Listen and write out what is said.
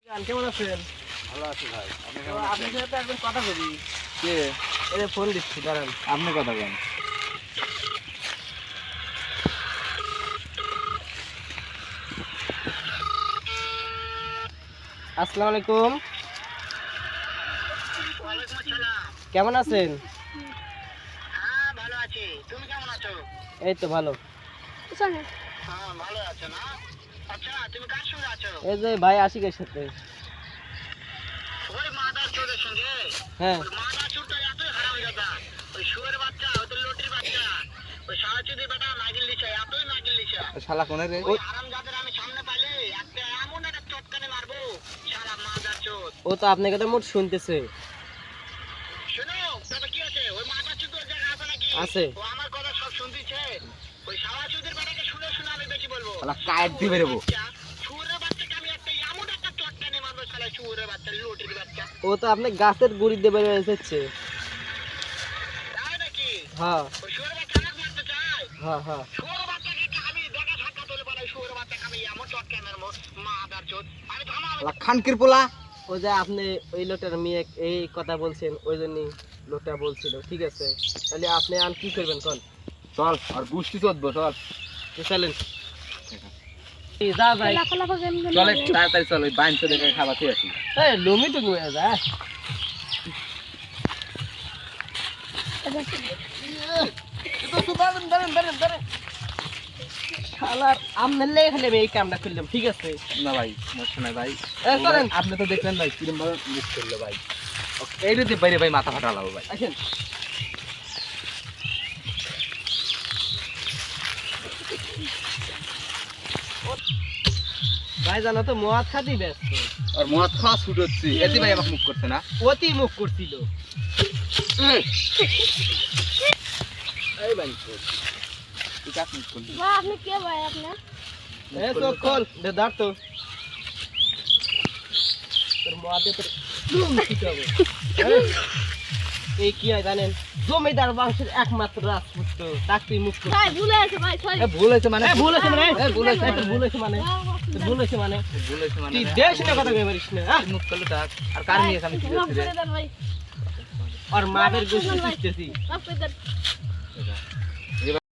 কেমন আছেন? ভালো আছি ভাই। আপনি তো কেমন আছেন? আপনার সাথে একজন কথা বলি। কে? এই যে ফোন দিচ্ছি, দাঁড়ান। আপনি কথা বলেন। আসসালামু আলাইকুম। ওয়ালাইকুম আসসালাম। কেমন আছেন? হ্যাঁ ভালো আছি। তুমি কেমন আছো? এই তো ভালো। হ্যাঁ ভালো আছো না? আচ্ছা তুমি কার সঙ্গে আছো? এই যে ভাই আশিকের সাথে। ওই মাদার চোরের সঙ্গে? হ্যাঁ। ওই মাদার চোরটা এতই হারামজাদা। ওই শুয়োরের বাচ্চা, ওই তো লটির বাচ্চা। ওই সারাচুদি বেটা নাগিল লিচা, এতই নাগিল লিচা। শালা কোনে রে? ওই হারামজাদার আমি সামনে পাইলে একটা এমন একটা চটকানে মারবো, শালা মাদার চোর। ও তো আপনার কথা মোট শুনতেছে। শোনো, তবে কি আছে? ওই মাদার চোর জায়গা আছে নাকি? আছে। ও আমার কথা সব শুনতিছে। ওই সারাচুদির বেটাকে শুনে শুনে আমি বেশি বলবো। শালা কাট দিয়ে বেরোবো। শুয়োরের বাচ্চাকে আমি একটা এমন একটা চটকানে মারবো, শালা শুয়োরের বাচ্চা, লটির বাচ্চা। ও তো আপনি গাছের গুড়ি দিয়ে বের হয়ে এসেছে। তাই নাকি? হ্যাঁ ওই শুয়োরের বাচ্চা আমাকে মারতে চায়? হ্যাঁ হ্যাঁ। শুয়োরের বাচ্চাকে আমি দেখা সাক্ষাৎ হলে বলে শুয়োরের বাচ্চাকে আমি এমন চটকানে মারবো, মাদার চোদ। আমি থামা শালা খানকির পোলা। ও যে আপনি ওই লোকটার মেয়ে এই কথা বলছেন, ওই জন্যই লোকটা বলছিল। ঠিক আছে, তাহলে আপনি আর কি করবেন কোন? চল আর গুষ্টি চোদবো চল। তো চলেন। যা ভাই। চল একটু তাড়াতাড়ি চল, ওই বাইন চোদে খাবার খেয়ে আসি। এই লুমি টুকু হয়ে যায়। শালার আমনের লেগে খালি আমি এই কামটা করলাম। ঠিক আছে না ভাই, সমস্যা নাই ভাই। করেন। আপনি তো দেখলেন ভাই কিরম ভাবে মুখ করলো ভাই। এইটাতে বাইরে ভাই মাথা ফাটা লাগবে ভাই। আসেন। ভাই জানো তো মদ খাতি ব্যস্ত, আর মদ খাওয়া ছুট হচ্ছে, এতে ভাই আমাকে মুখ করছে না। অতি মুখ করছিল। এই ভাই তুই কাজ মুখ করলি। আপনি কে ভাই আপনার? এ তো খোল দে, দাঁড় তো। তোর মদে তোর ধুম দিতে হবে। এই কি হয় জানেন? জমিদার বংশের একমাত্র রাজপুত্র, তাক তুই মুখ করছিস। ভাই ভুলে আছে ভাই সরি। ভুল হয়েছে মানে? ভুল হয়েছে মানে? ভুল হয়েছে তোর ভুল হয়েছে মানে? তোর ভুল হয়েছে মানে? ভুল হয়েছে মানে? তুই দেশ নিয়ে কথা কই পারিস না, হ্যাঁ? মুখ করলে ডাক। আর কার নিয়ে আমি কি করছি রে? ভাই আর মাদের গোষ্ঠী শিখতেছি। মাফ করে দেন।